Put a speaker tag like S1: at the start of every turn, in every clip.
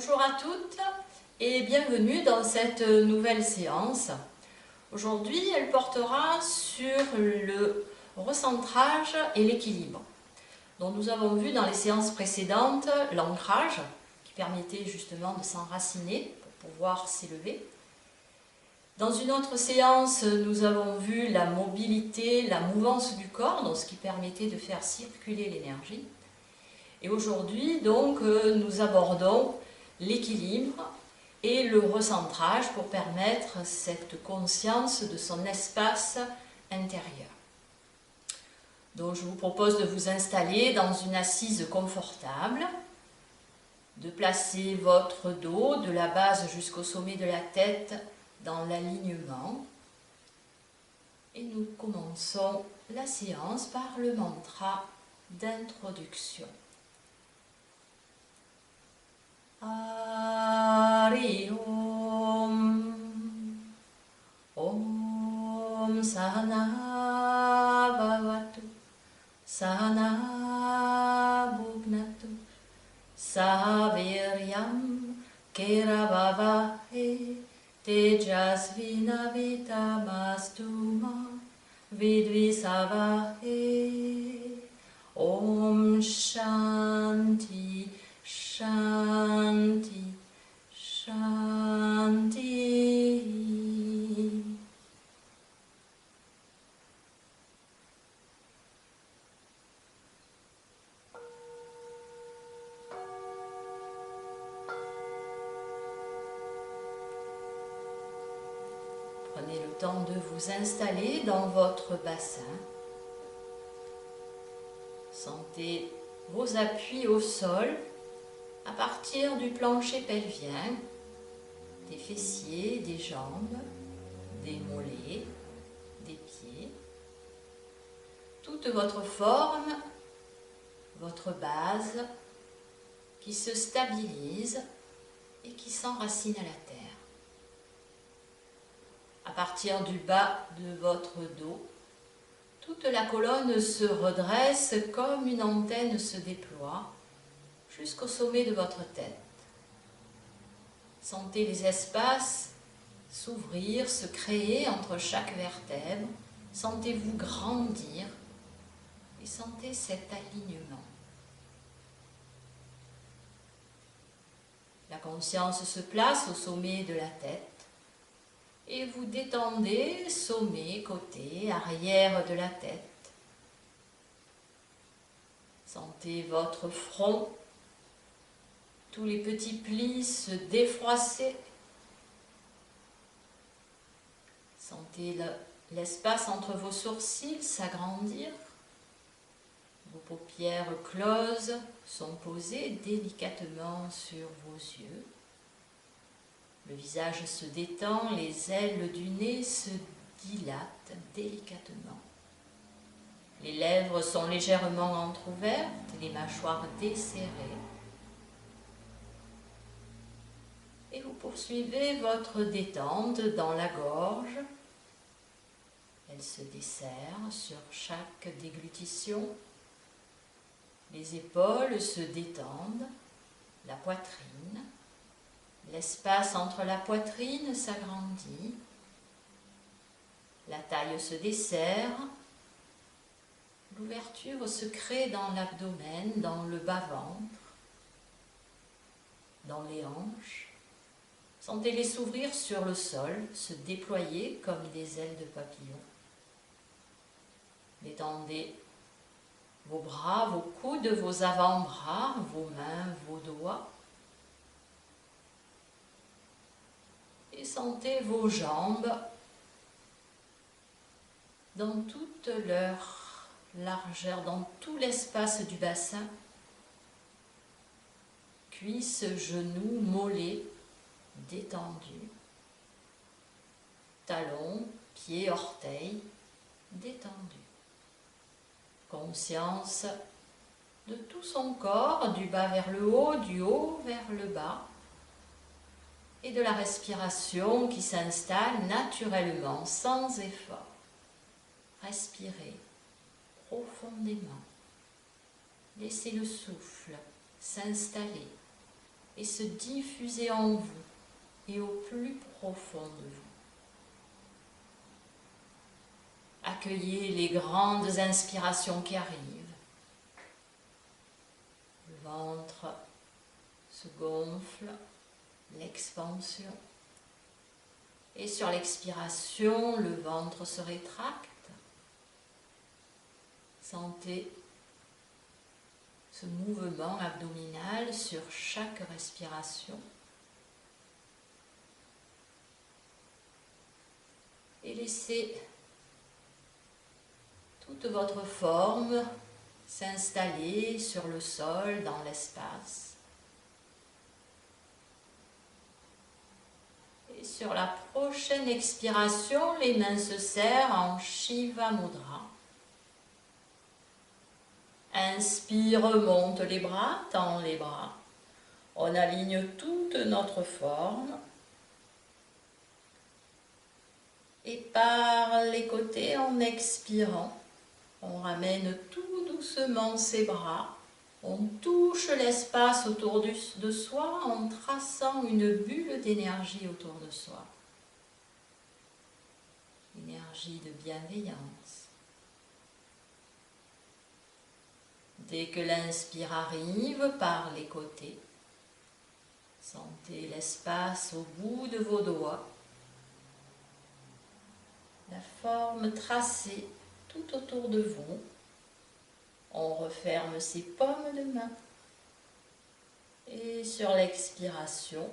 S1: Bonjour à toutes et bienvenue dans cette nouvelle séance. Aujourd'hui, elle portera sur le recentrage et l'équilibre. Donc nous avons vu dans les séances précédentes l'ancrage qui permettait justement de s'enraciner pour pouvoir s'élever. Dans une autre séance, nous avons vu la mobilité, la mouvance du corps, donc ce qui permettait de faire circuler l'énergie. Et aujourd'hui, donc, nous abordons l'équilibre et le recentrage pour permettre cette conscience de son espace intérieur. Donc, je vous propose de vous installer dans une assise confortable, de placer votre dos de la base jusqu'au sommet de la tête dans l'alignement. Et nous commençons la séance par le mantra d'introduction. Hari Om. Om Sahana Bhavatu Sahana Bhugnatu Sahaviryam Keravavahe Tejasvinavitamastu Vidvisavahe. Om Shanti Shanti Shanti. Prenez le temps de vous installer dans votre bassin. Sentez vos appuis au sol à partir du plancher pelvien, des fessiers, des jambes, des mollets, des pieds. Toute votre forme, votre base qui se stabilise et qui s'enracine à la terre. À partir du bas de votre dos, toute la colonne se redresse comme une antenne se déploie jusqu'au sommet de votre tête. Sentez les espaces s'ouvrir, se créer entre chaque vertèbre. Sentez-vous grandir et sentez cet alignement. La conscience se place au sommet de la tête et vous détendez sommet, côté, arrière de la tête. Sentez votre front, tous les petits plis se défroisser. Sentez l'espace entre vos sourcils s'agrandir. Vos paupières closes sont posées délicatement sur vos yeux. Le visage se détend, les ailes du nez se dilatent délicatement. Les lèvres sont légèrement entrouvertes, les mâchoires desserrées. Et vous poursuivez votre détente dans la gorge. Elle se desserre sur chaque déglutition. Les épaules se détendent, la poitrine. L'espace entre la poitrine s'agrandit. La taille se desserre. L'ouverture se crée dans l'abdomen, dans le bas-ventre, dans les hanches. Sentez-les s'ouvrir sur le sol, se déployer comme des ailes de papillon. Détendez vos bras, vos coudes, vos avant-bras, vos mains, vos doigts. Et sentez vos jambes dans toute leur largeur, dans tout l'espace du bassin. Cuisses, genoux, mollets détendus. Talons, pieds, orteils détendus. Conscience de tout son corps, du bas vers le haut, du haut vers le bas, et de la respiration qui s'installe naturellement, sans effort. Respirez profondément. Laissez le souffle s'installer et se diffuser en vous et au plus profond de vous. Accueillez les grandes inspirations qui arrivent. Le ventre se gonfle, l'expansion. Et sur l'expiration, le ventre se rétracte. Sentez ce mouvement abdominal sur chaque respiration. Et laissez toute votre forme s'installer sur le sol, dans l'espace. Et sur la prochaine expiration, les mains se serrent en Shiva Mudra. Inspire, monte les bras, tend les bras. On aligne toute notre forme. Et par les côtés, en expirant, on ramène tout doucement ses bras. On touche l'espace autour de soi en traçant une bulle d'énergie autour de soi. Énergie de bienveillance. Dès que l'inspire arrive par les côtés, sentez l'espace au bout de vos doigts, la forme tracée tout autour de vous. On referme ses paumes de main et sur l'expiration,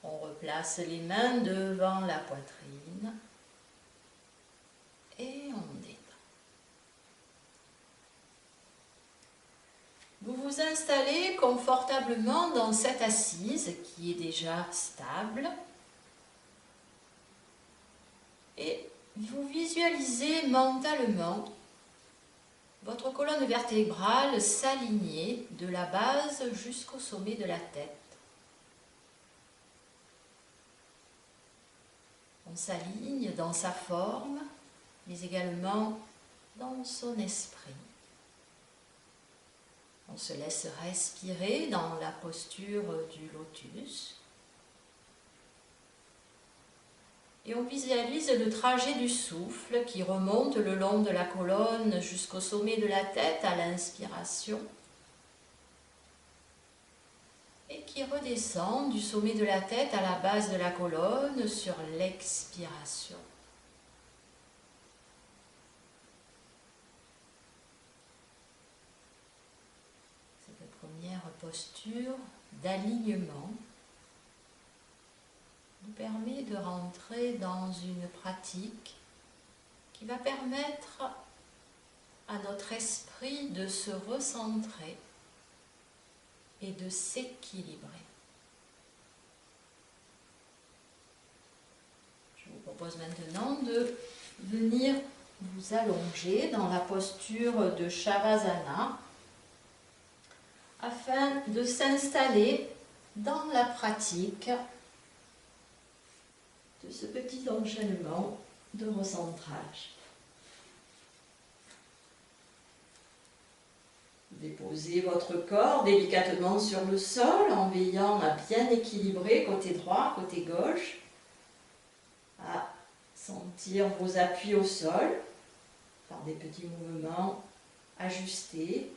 S1: on replace les mains devant la poitrine et on détend. Vous vous installez confortablement dans cette assise qui est déjà stable et vous visualisez mentalement votre colonne vertébrale s'aligner de la base jusqu'au sommet de la tête. On s'aligne dans sa forme, mais également dans son esprit. On se laisse respirer dans la posture du lotus. Et on visualise le trajet du souffle qui remonte le long de la colonne jusqu'au sommet de la tête à l'inspiration et qui redescend du sommet de la tête à la base de la colonne sur l'expiration. Cette première posture d'alignement nous permet de rentrer dans une pratique qui va permettre à notre esprit de se recentrer et de s'équilibrer. Je vous propose maintenant de venir vous allonger dans la posture de Shavasana afin de s'installer dans la pratique de ce petit enchaînement de recentrage. Déposez votre corps délicatement sur le sol en veillant à bien équilibrer côté droit, côté gauche, à sentir vos appuis au sol par des petits mouvements ajustés.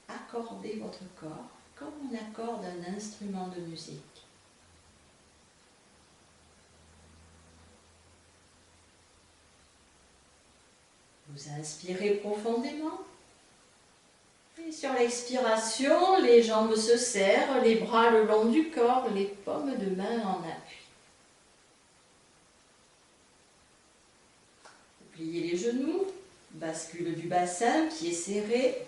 S1: Accordez votre corps comme on accorde un instrument de musique. Vous inspirez profondément. Et sur l'expiration, les jambes se serrent, les bras le long du corps, les paumes de main en appui. Vous pliez les genoux, bascule du bassin, pieds serrés.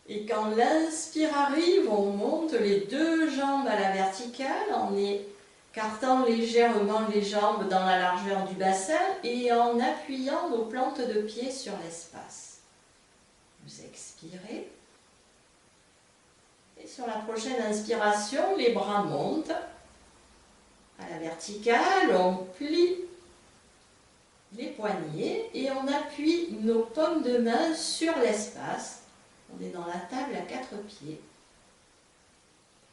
S1: Et quand l'inspire arrive, on monte les deux jambes à la verticale en écartant légèrement les jambes dans la largeur du bassin et en appuyant nos plantes de pied sur l'espace. Vous expirez. Et sur la prochaine inspiration, les bras montent à la verticale, on plie les poignets et on appuie nos paumes de main sur l'espace. On est dans la table à 4 pieds.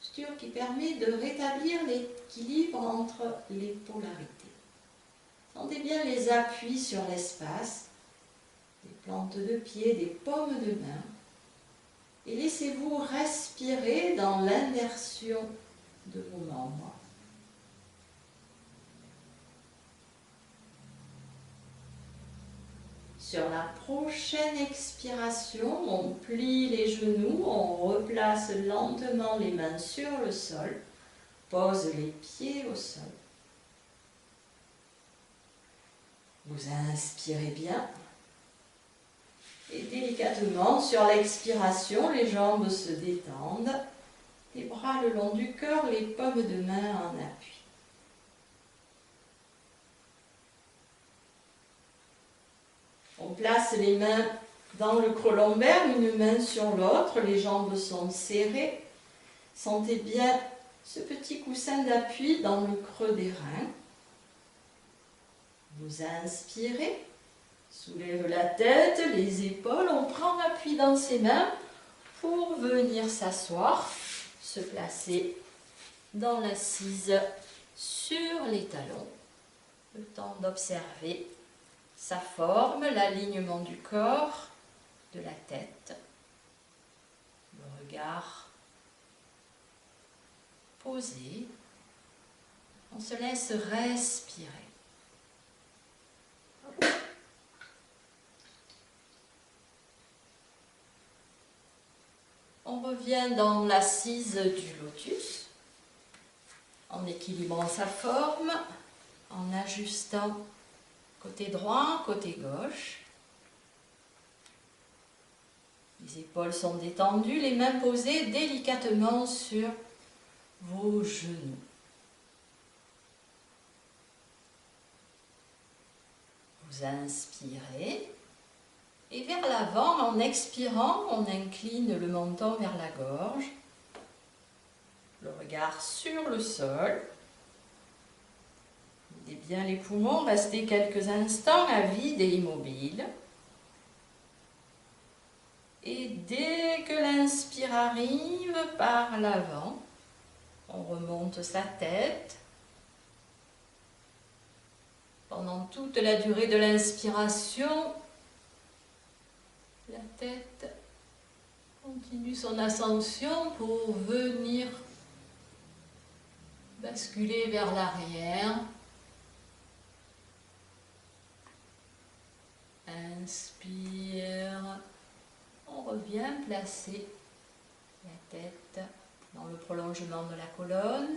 S1: Posture qui permet de rétablir l'équilibre entre les polarités. Sentez bien les appuis sur l'espace, des plantes de pied, des paumes de main. Et laissez-vous respirer dans l'inversion de vos membres. Sur la prochaine expiration, on plie les genoux, on replace lentement les mains sur le sol, pose les pieds au sol. Vous inspirez bien. Et délicatement, sur l'expiration, les jambes se détendent, les bras le long du cœur, les paumes de main en appui. On place les mains dans le creux lombaire, une main sur l'autre, les jambes sont serrées. Sentez bien ce petit coussin d'appui dans le creux des reins. Vous inspirez. Soulève la tête, les épaules, on prend appui dans ses mains pour venir s'asseoir, se placer dans l'assise sur les talons. Le temps d'observer sa forme, l'alignement du corps, de la tête, le regard posé. On se laisse respirer. On revient dans l'assise du lotus, en équilibrant sa forme, en ajustant côté droit, côté gauche. Les épaules sont détendues, les mains posées délicatement sur vos genoux. Vous inspirez. Et vers l'avant, en expirant, on incline le menton vers la gorge, le regard sur le sol. Videz bien les poumons, restez quelques instants à vide et immobile. Et dès que l'inspire arrive par l'avant, on remonte sa tête. Pendant toute la durée de l'inspiration, la tête continue son ascension pour venir basculer vers l'arrière. Inspire. On revient placer la tête dans le prolongement de la colonne.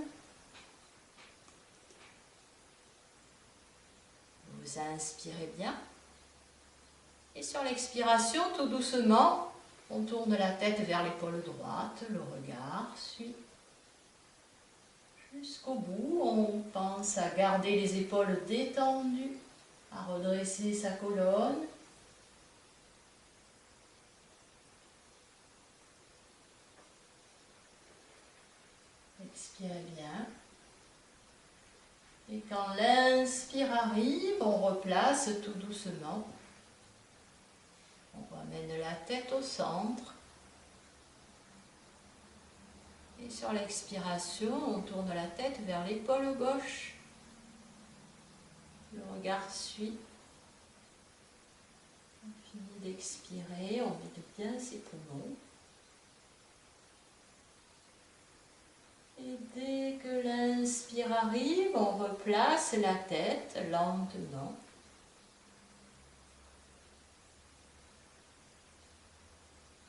S1: Vous inspirez bien. Et sur l'expiration, tout doucement, on tourne la tête vers l'épaule droite, le regard suit. Jusqu'au bout, on pense à garder les épaules détendues, à redresser sa colonne. Expirez bien. Et quand l'inspire arrive, on replace tout doucement. On ramène la tête au centre. Et sur l'expiration, on tourne la tête vers l'épaule gauche. Le regard suit. On finit d'expirer, on vide bien ses poumons. Et dès que l'inspire arrive, on replace la tête lentement.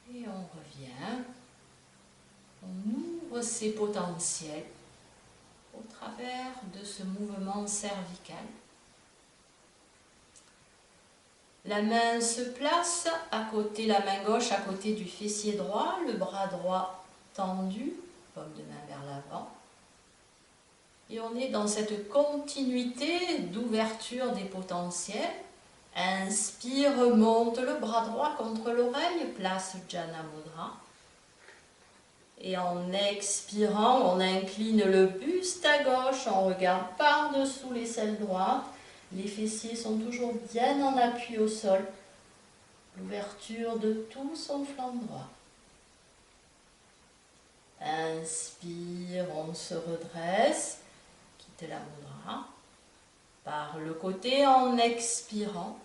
S1: Et on revient. On ouvre ses potentiels au travers de ce mouvement cervical. La main se place à côté, la main gauche à côté du fessier droit, le bras droit tendu, paume de main vers l'avant. Et on est dans cette continuité d'ouverture des potentiels. Inspire, remonte le bras droit contre l'oreille, place Jana Mudra. Et en expirant, on incline le buste à gauche, on regarde par-dessous l'aisselle droite. Les fessiers sont toujours bien en appui au sol. L'ouverture de tout son flanc droit. Inspire, on se redresse, quitte la mudra. Par le côté en expirant,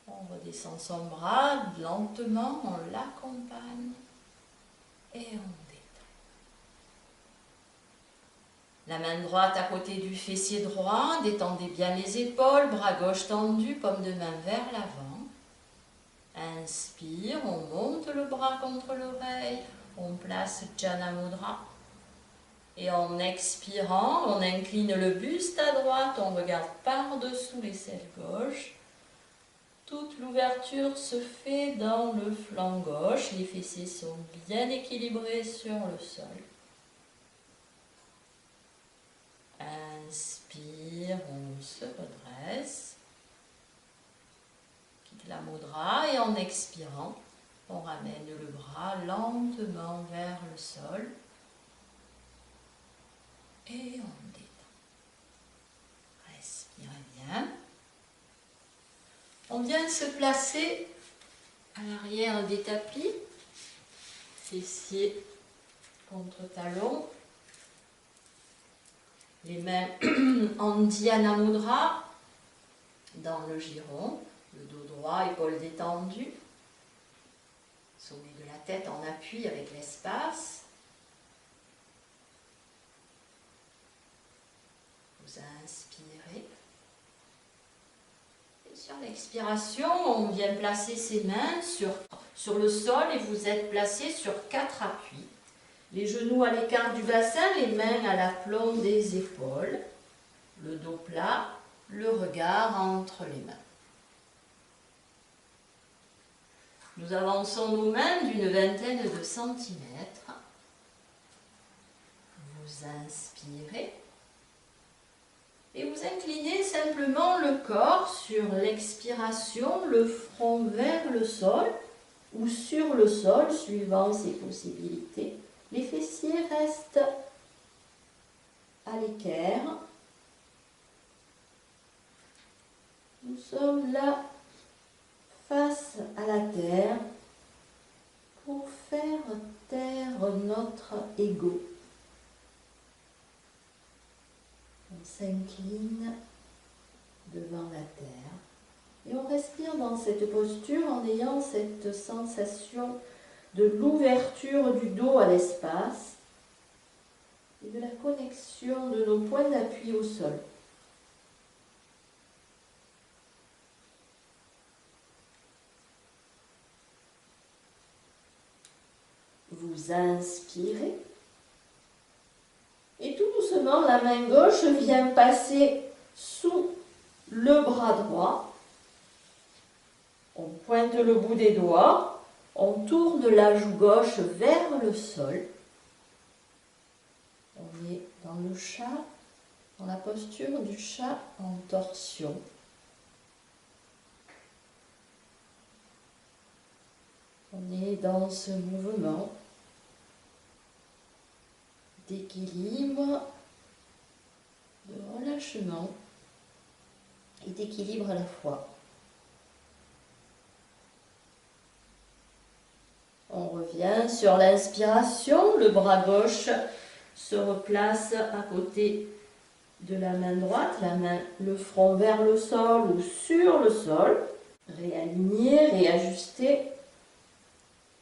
S1: on redescend son bras lentement, on l'accompagne et on détend. La main droite à côté du fessier droit, détendez bien les épaules, bras gauche tendu, paume de main vers l'avant. Inspire, on monte le bras contre l'oreille, on place Jana Mudra. Et en expirant, on incline le buste à droite, on regarde par-dessous l'aisselle gauche. Toute l'ouverture se fait dans le flanc gauche, les fessiers sont bien équilibrés sur le sol. Inspire, on se redresse. Quitte la mudra et en expirant, on ramène le bras lentement vers le sol. Et on détend. Respirez bien. On vient se placer à l'arrière des tapis, fessiers contre talons, les mains en Dhyana Mudra, dans le giron, le dos droit, épaules détendues, sommet de la tête en appui avec l'espace. Vous inspirez. Et sur l'expiration, on vient placer ses mains sur le sol et vous êtes placé sur 4 appuis. Les genoux à l'écart du bassin, les mains à l'aplomb des épaules, le dos plat, le regard entre les mains. Nous avançons nos mains d'une vingtaine de centimètres. Vous inspirez. Et vous inclinez simplement le corps sur l'expiration, le front vers le sol ou sur le sol, suivant ses possibilités. Les fessiers restent à l'équerre. Nous sommes là face à la terre pour faire taire notre ego. On s'incline devant la terre et on respire dans cette posture en ayant cette sensation de l'ouverture du dos à l'espace et de la connexion de nos points d'appui au sol. Vous inspirez. Et tout doucement, la main gauche vient passer sous le bras droit. On pointe le bout des doigts. On tourne la joue gauche vers le sol. On est dans le chat, dans la posture du chat en torsion. On est dans ce mouvement d'équilibre, de relâchement et d'équilibre à la fois. On revient sur l'inspiration, le bras gauche se replace à côté de la main droite, le front vers le sol ou sur le sol, réaligner, réajuster.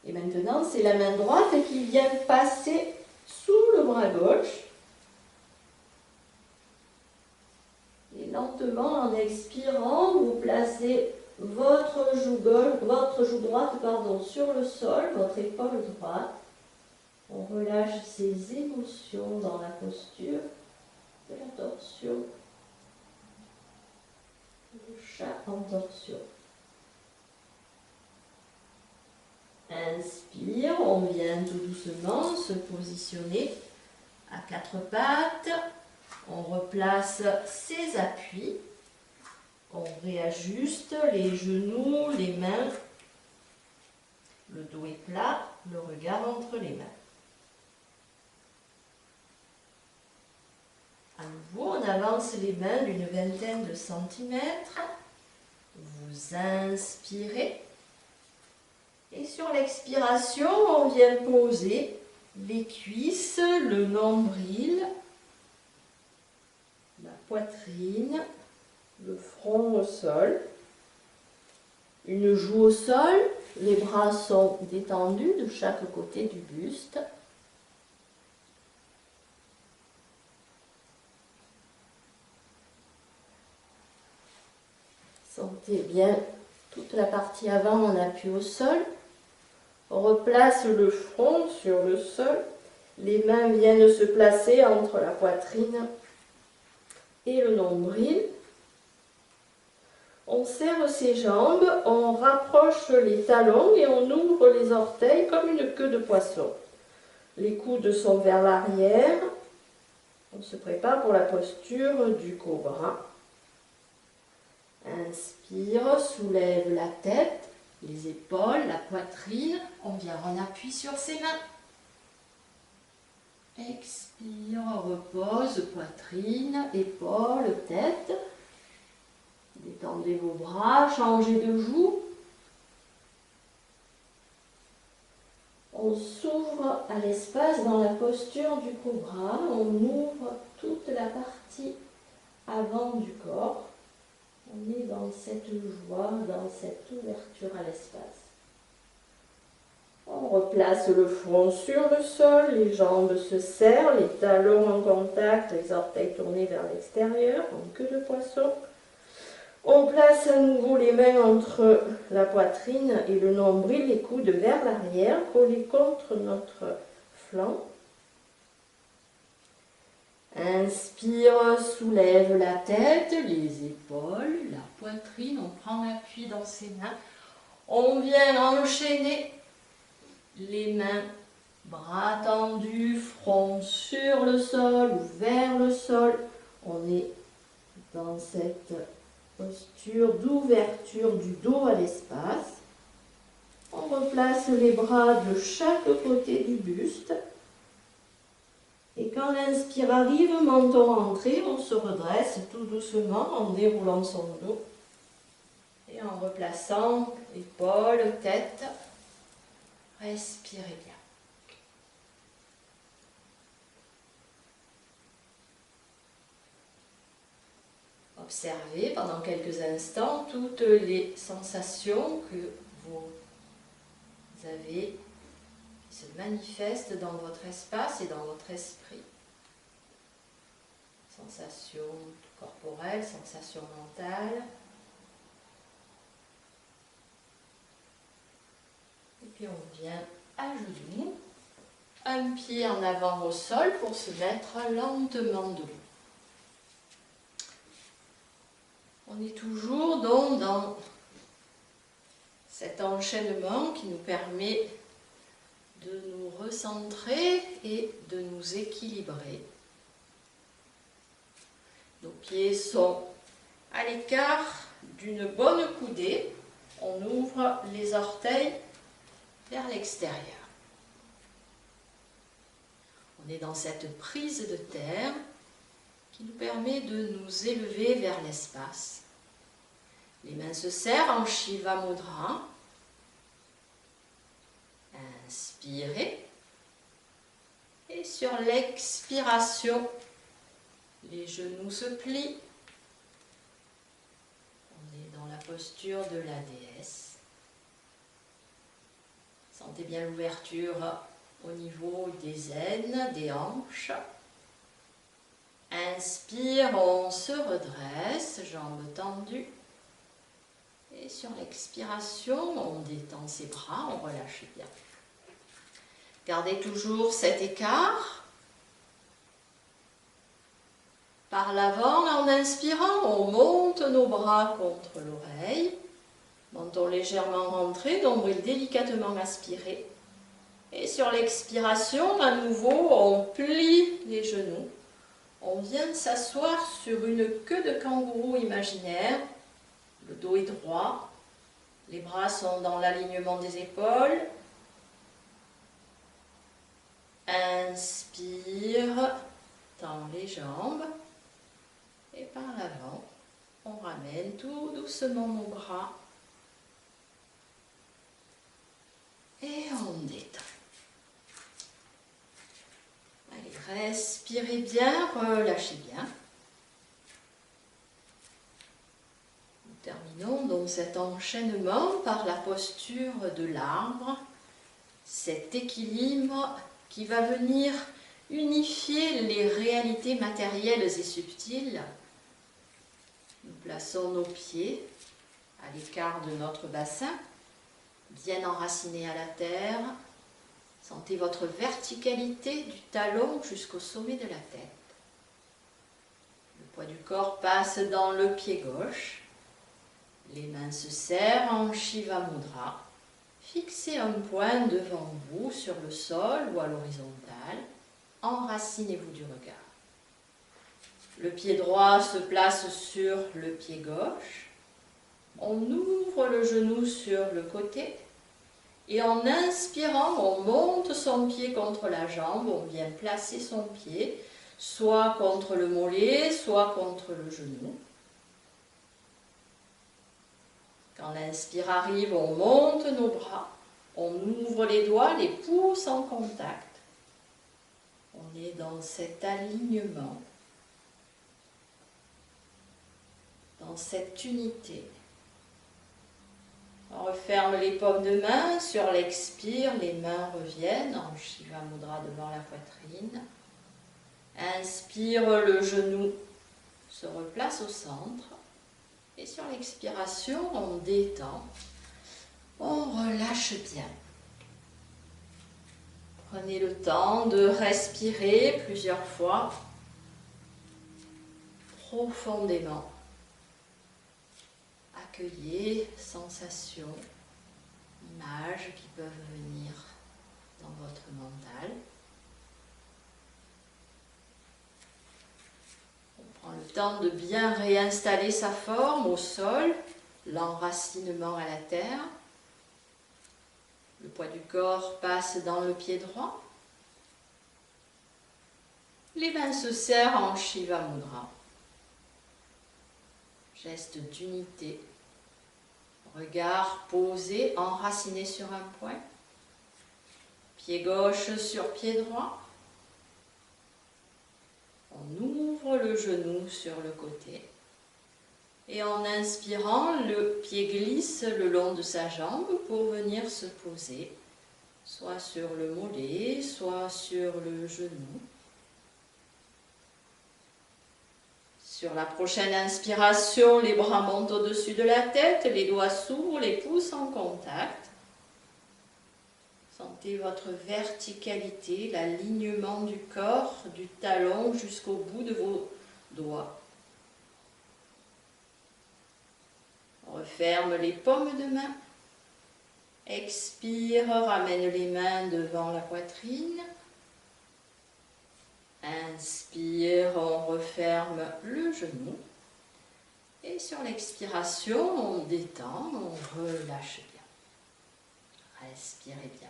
S1: Et maintenant, c'est la main droite qui vient passer sous le bras gauche. Et lentement, en expirant, vous placez votre joue droite sur le sol, votre épaule droite. On relâche ses émotions dans la posture de la torsion. Le chat en torsion. Inspire, on vient tout doucement se positionner à 4 pattes. On replace ses appuis. On réajuste les genoux, les mains. Le dos est plat, le regard entre les mains. À nouveau, on avance les mains d'une vingtaine de centimètres. Vous inspirez. Et sur l'expiration, on vient poser les cuisses, le nombril, la poitrine, le front au sol, une joue au sol, les bras sont détendus de chaque côté du buste. Sentez bien toute la partie avant en appui au sol. On replace le front sur le sol. Les mains viennent se placer entre la poitrine et le nombril. On serre ses jambes, on rapproche les talons et on ouvre les orteils comme une queue de poisson. Les coudes sont vers l'arrière. On se prépare pour la posture du cobra. Inspire, soulève la tête, les épaules, la poitrine. On vient en appui sur ses mains. Expire, repose, poitrine, épaules, tête. Détendez vos bras, changez de joue. On s'ouvre à l'espace dans la posture du cobra. On ouvre toute la partie avant du corps. On est dans cette joie, dans cette ouverture à l'espace. On replace le front sur le sol, les jambes se serrent, les talons en contact, les orteils tournés vers l'extérieur, en queue de poisson. On place à nouveau les mains entre la poitrine et le nombril, les coudes vers l'arrière, collés contre notre flanc. Inspire, soulève la tête, les épaules, la poitrine, on prend appui dans ses mains. On vient enchaîner les mains, bras tendus, front sur le sol ou vers le sol. On est dans cette posture d'ouverture du dos à l'espace. On replace les bras de chaque côté du buste. Et quand l'inspire arrive, menton rentré, on se redresse tout doucement en déroulant son dos et en replaçant épaules, tête. Respirez bien. Observez pendant quelques instants toutes les sensations que vous avez qui se manifestent dans votre espace et dans votre esprit. Sensations corporelles, sensations mentales. Et puis on vient à genoux, un pied en avant au sol pour se mettre lentement debout. On est toujours donc dans cet enchaînement qui nous permet de nous recentrer et de nous équilibrer. Nos pieds sont à l'écart d'une bonne coudée. On ouvre les orteils vers l'extérieur. On est dans cette prise de terre qui nous permet de nous élever vers l'espace. Les mains se serrent en Shiva Mudra. Inspirez. Et sur l'expiration, les genoux se plient. On est dans la posture de la déesse. Sentez bien l'ouverture au niveau des aines, des hanches. Inspire, on se redresse, jambes tendues. Et sur l'expiration, on détend ses bras, on relâche bien. Gardez toujours cet écart. Par l'avant, en inspirant, on monte nos bras contre l'oreille. Menton légèrement rentré, nombril délicatement aspiré. Et sur l'expiration, à nouveau, on plie les genoux. On vient s'asseoir sur une queue de kangourou imaginaire. Le dos est droit. Les bras sont dans l'alignement des épaules. Inspire, tend les jambes. Et par l'avant, on ramène tout doucement nos bras. Et on détend. Respirez bien, relâchez bien. Nous terminons donc cet enchaînement par la posture de l'arbre, cet équilibre qui va venir unifier les réalités matérielles et subtiles. Nous plaçons nos pieds à l'écart de notre bassin, bien enracinés à la terre. Sentez votre verticalité du talon jusqu'au sommet de la tête. Le poids du corps passe dans le pied gauche. Les mains se serrent en Shiva Mudra. Fixez un point devant vous sur le sol ou à l'horizontale. Enracinez-vous du regard. Le pied droit se place sur le pied gauche. On ouvre le genou sur le côté. Et en inspirant, on monte son pied contre la jambe, on vient placer son pied, soit contre le mollet, soit contre le genou. Quand l'inspire arrive, on monte nos bras, on ouvre les doigts, les pouces en contact. On est dans cet alignement, dans cette unité. On referme les paumes de main, sur l'expire, les mains reviennent en Shiva Mudra devant la poitrine. Inspire, le genou se replace au centre. Et sur l'expiration, on détend, on relâche bien. Prenez le temps de respirer plusieurs fois, profondément. Accueillez sensations, images qui peuvent venir dans votre mental. On prend le temps de bien réinstaller sa forme au sol, l'enracinement à la terre. Le poids du corps passe dans le pied droit. Les mains se serrent en Shiva Mudra. Geste d'unité. Regard posé, enraciné sur un point. Pied gauche sur pied droit. On ouvre le genou sur le côté. Et en inspirant, le pied glisse le long de sa jambe pour venir se poser, soit sur le mollet, soit sur le genou. Sur la prochaine inspiration, les bras montent au-dessus de la tête, les doigts s'ouvrent, les pouces en contact. Sentez votre verticalité, l'alignement du corps, du talon jusqu'au bout de vos doigts. On referme les paumes de main. Expire, ramène les mains devant la poitrine. Inspire, on referme le genou. Et sur l'expiration, on détend, on relâche bien. Respirez bien.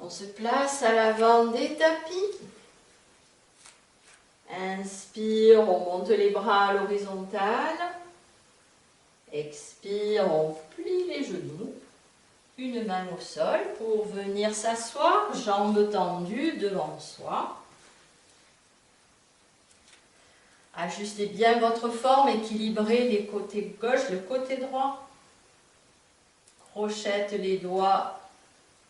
S1: On se place à l'avant des tapis. Inspire, on monte les bras à l'horizontale. Expire, on plie les genoux. Une main au sol pour venir s'asseoir, jambes tendues devant soi. Ajustez bien votre forme, équilibrez les côtés gauche, le côté droit. Crochette les doigts,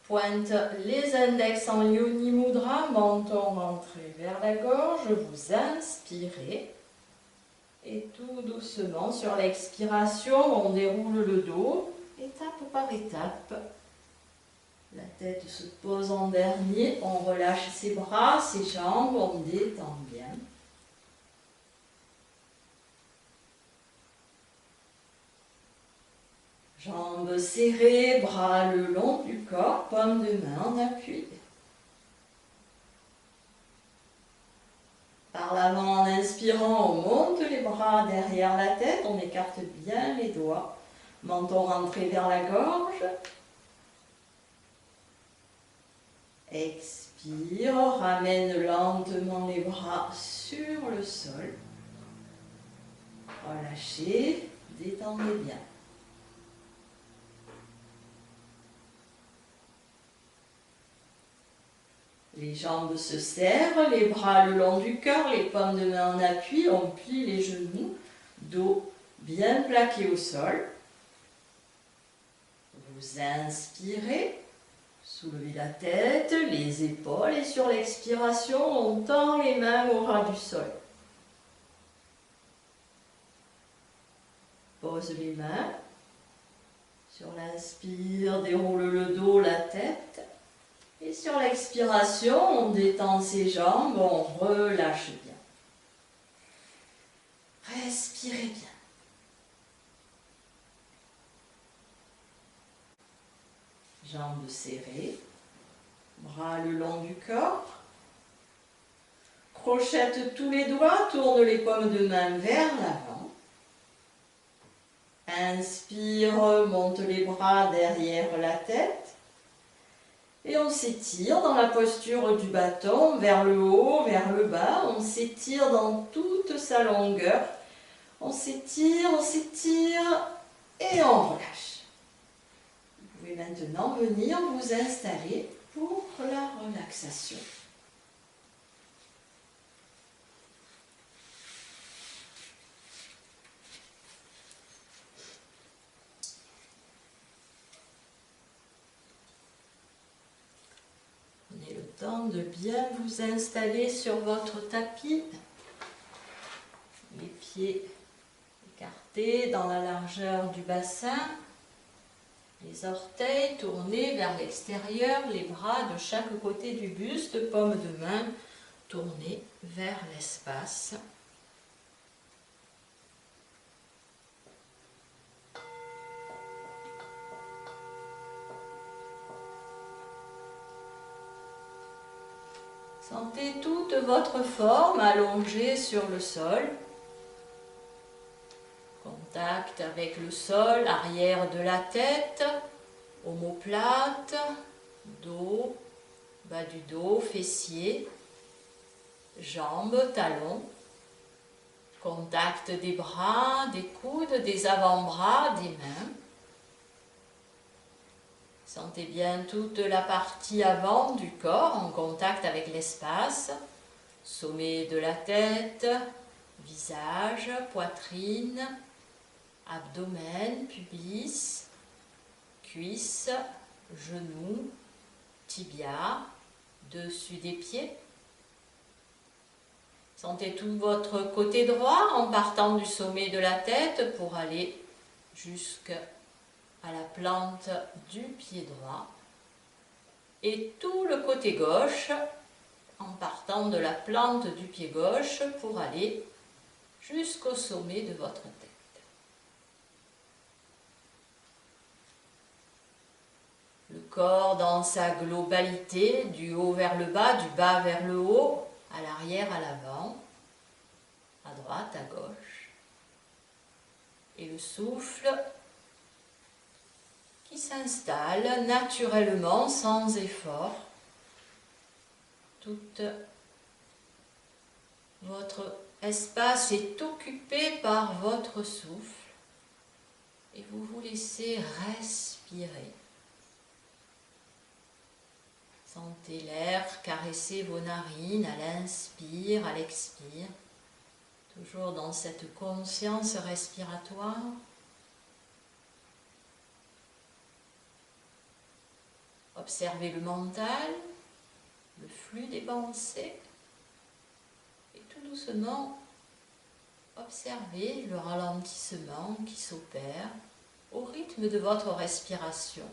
S1: pointe les index en Yoni Mudra, menton rentré vers la gorge, vous inspirez. Et tout doucement, sur l'expiration, on déroule le dos. Étape par étape, la tête se pose en dernier, on relâche ses bras, ses jambes, on détend bien. Jambes serrées, bras le long du corps, paume de main en appui. Par l'avant, en inspirant, on monte les bras derrière la tête, on écarte bien les doigts. Menton rentré vers la gorge. Expire, ramène lentement les bras sur le sol. Relâchez, détendez bien. Les jambes se serrent, les bras le long du cœur, les paumes de main en appui, on plie les genoux, dos bien plaqué au sol. Vous inspirez, soulevez la tête, les épaules et sur l'expiration, on tend les mains au ras du sol. Pose les mains. Sur l'inspire, déroule le dos, la tête. Et sur l'expiration, on détend ses jambes, on relâche bien. Respirez bien. Jambes serrées, bras le long du corps. Crochette tous les doigts, tourne les paumes de main vers l'avant. Inspire, monte les bras derrière la tête. Et on s'étire dans la posture du bâton, vers le haut, vers le bas. On s'étire dans toute sa longueur. On s'étire et on relâche. Vous pouvez maintenant venir vous installer pour la relaxation. Prenez le temps de bien vous installer sur votre tapis. Les pieds écartés dans la largeur du bassin. Les orteils tournés vers l'extérieur, les bras de chaque côté du buste, paumes de main tournées vers l'espace. Sentez toute votre forme allongée sur le sol. Contact avec le sol, arrière de la tête, omoplate, dos, bas du dos, fessiers, jambes, talons. Contact des bras, des coudes, des avant-bras, des mains. Sentez bien toute la partie avant du corps en contact avec l'espace. Sommet de la tête, visage, poitrine, abdomen, pubis, cuisses, genoux, tibia, dessus des pieds. Sentez tout votre côté droit en partant du sommet de la tête pour aller jusqu'à la plante du pied droit. Et tout le côté gauche en partant de la plante du pied gauche pour aller jusqu'au sommet de votre tête. Le corps dans sa globalité, du haut vers le bas, du bas vers le haut, à l'arrière, à l'avant, à droite, à gauche. Et le souffle qui s'installe naturellement, sans effort. Tout votre espace est occupé par votre souffle et vous vous laissez respirer. Sentez l'air caresser vos narines à l'inspire, à l'expire, toujours dans cette conscience respiratoire. Observez le mental, le flux des pensées, et tout doucement, observez le ralentissement qui s'opère au rythme de votre respiration.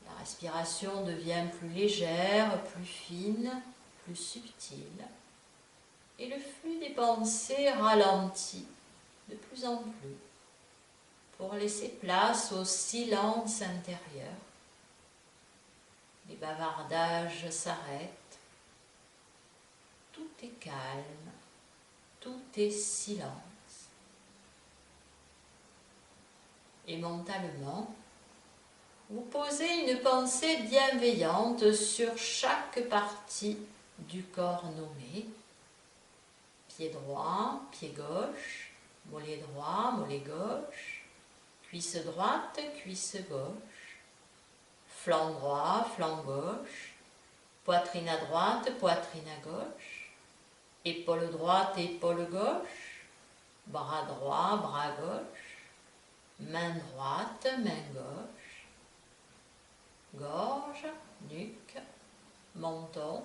S1: La respiration devient plus légère, plus fine, plus subtile, et le flux des pensées ralentit de plus en plus pour laisser place au silence intérieur. Les bavardages s'arrêtent, tout est calme, tout est silence. Et mentalement, vous posez une pensée bienveillante sur chaque partie du corps nommé. Pied droit, pied gauche, mollet droit, mollet gauche, cuisse droite, cuisse gauche. Flanc droit, flanc gauche, Poitrine à droite, poitrine à gauche. Épaule droite, épaule gauche. Bras droit, bras gauche. Main droite, main gauche. Gorge, nuque, menton.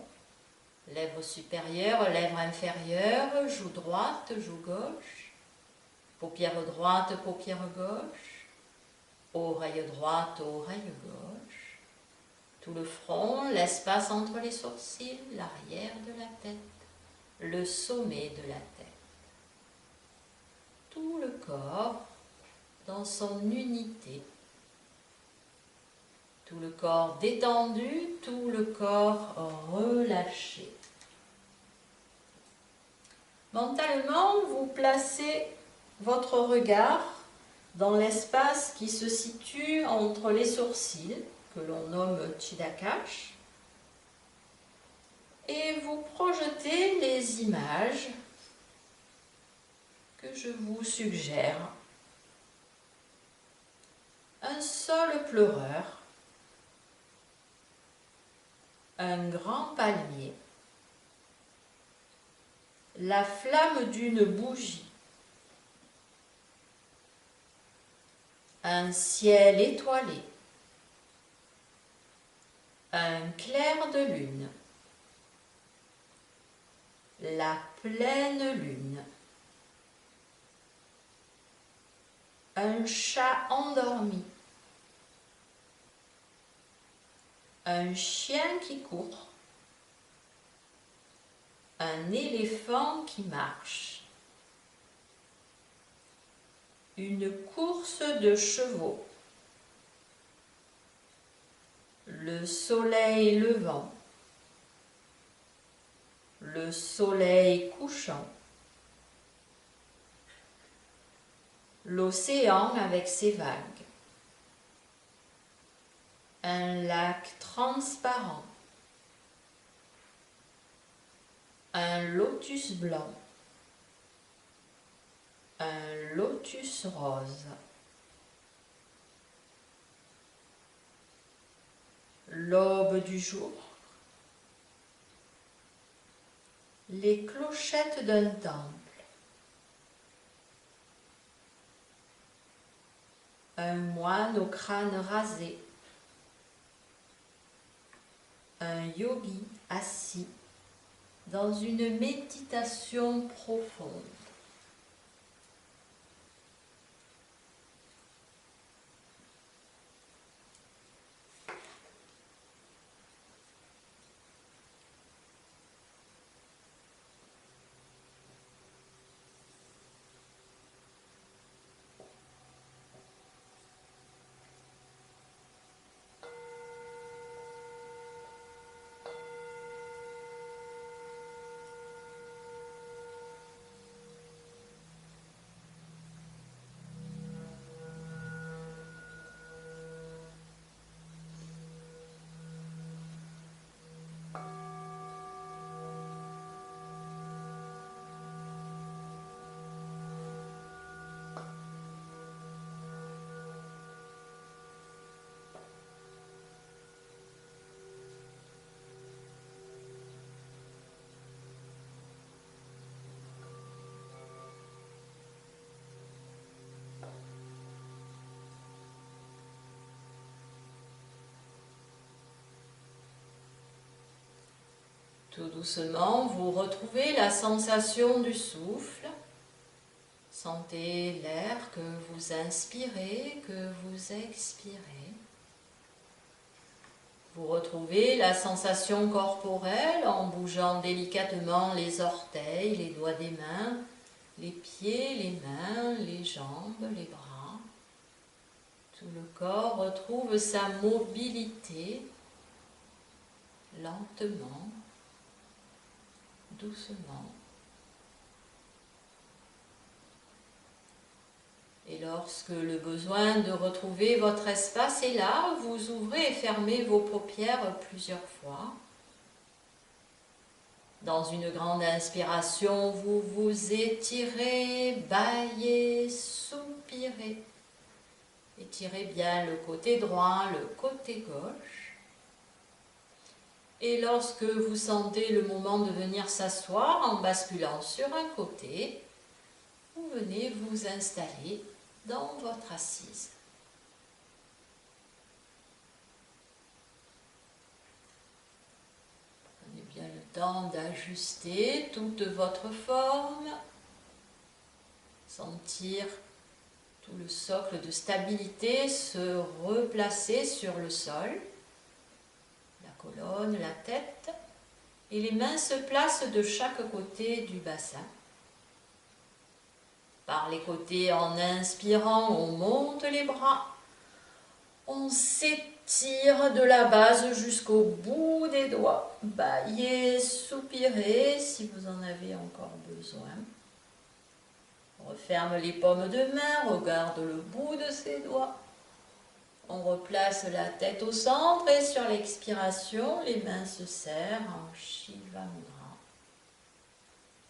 S1: Lèvres supérieures, lèvres inférieures. Joue droite, joue gauche. Paupière droite, paupière gauche. Oreille droite, oreille gauche. Tout le front, l'espace entre les sourcils, l'arrière de la tête, le sommet de la tête. Tout le corps dans son unité. Tout le corps détendu, tout le corps relâché. Mentalement, vous placez votre regard dans l'espace qui se situe entre les sourcils, que l'on nomme Chidakash, et vous projetez les images que je vous suggère. Un sol pleureur, un grand palmier, la flamme d'une bougie, un ciel étoilé, un clair de lune, la pleine lune, un chat endormi, un chien qui court, un éléphant qui marche, une course de chevaux, le soleil levant, le soleil couchant, l'océan avec ses vagues, un lac transparent, un lotus blanc, un lotus rose, l'aube du jour, les clochettes d'un temple, un moine au crâne rasé, un yogi assis dans une méditation profonde. Tout doucement, vous retrouvez la sensation du souffle. Sentez l'air que vous inspirez, que vous expirez. Vous retrouvez la sensation corporelle en bougeant délicatement les orteils, les doigts des mains, les pieds, les mains, les jambes, les bras. Tout le corps retrouve sa mobilité lentement, doucement. Et lorsque le besoin de retrouver votre espace est là, vous ouvrez et fermez vos paupières plusieurs fois. Dans une grande inspiration, vous vous étirez, bâillez, soupirez. Étirez bien le côté droit, le côté gauche. Et lorsque vous sentez le moment de venir s'asseoir en basculant sur un côté, vous venez vous installer dans votre assise. Prenez bien le temps d'ajuster toute votre forme, sentir tout le socle de stabilité se replacer sur le sol, la colonne, la tête, et les mains se placent de chaque côté du bassin. Par les côtés, en inspirant, on monte les bras, on s'étire de la base jusqu'au bout des doigts, bâillez, soupirez si vous en avez encore besoin. On referme les paumes de main, regarde le bout de ses doigts. On replace la tête au centre et sur l'expiration, les mains se serrent en Shiva Mudra.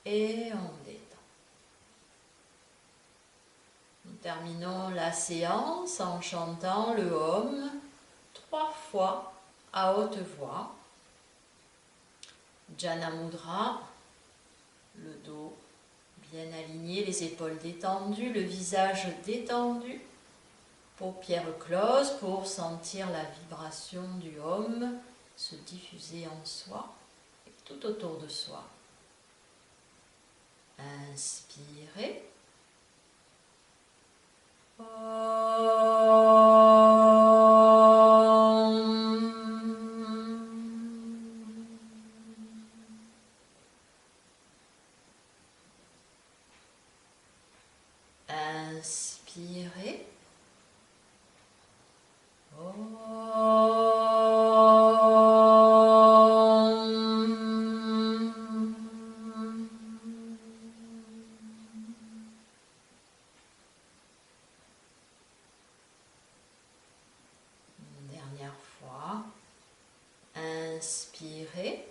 S1: Et on détend. Nous terminons la séance en chantant le Om 3 fois à haute voix. Jana Mudra, le dos bien aligné, les épaules détendues, le visage détendu, paupières closes pour sentir la vibration du Om se diffuser en soi et tout autour de soi. Inspirez. Inspirez. Une dernière fois. Inspirez.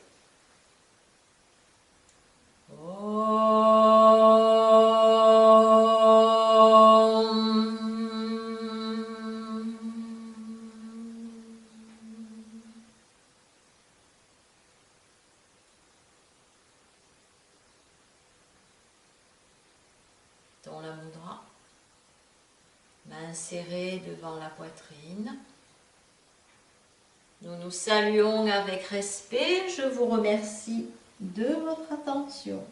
S1: Dans la mudra, main serrée devant la poitrine. Nous nous saluons avec respect. Je vous remercie de votre attention.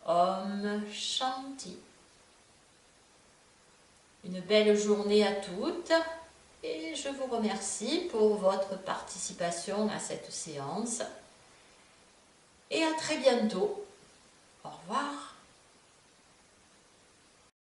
S1: Om Shanti. Une belle journée à toutes et je vous remercie pour votre participation à cette séance. Et à très bientôt. Au revoir.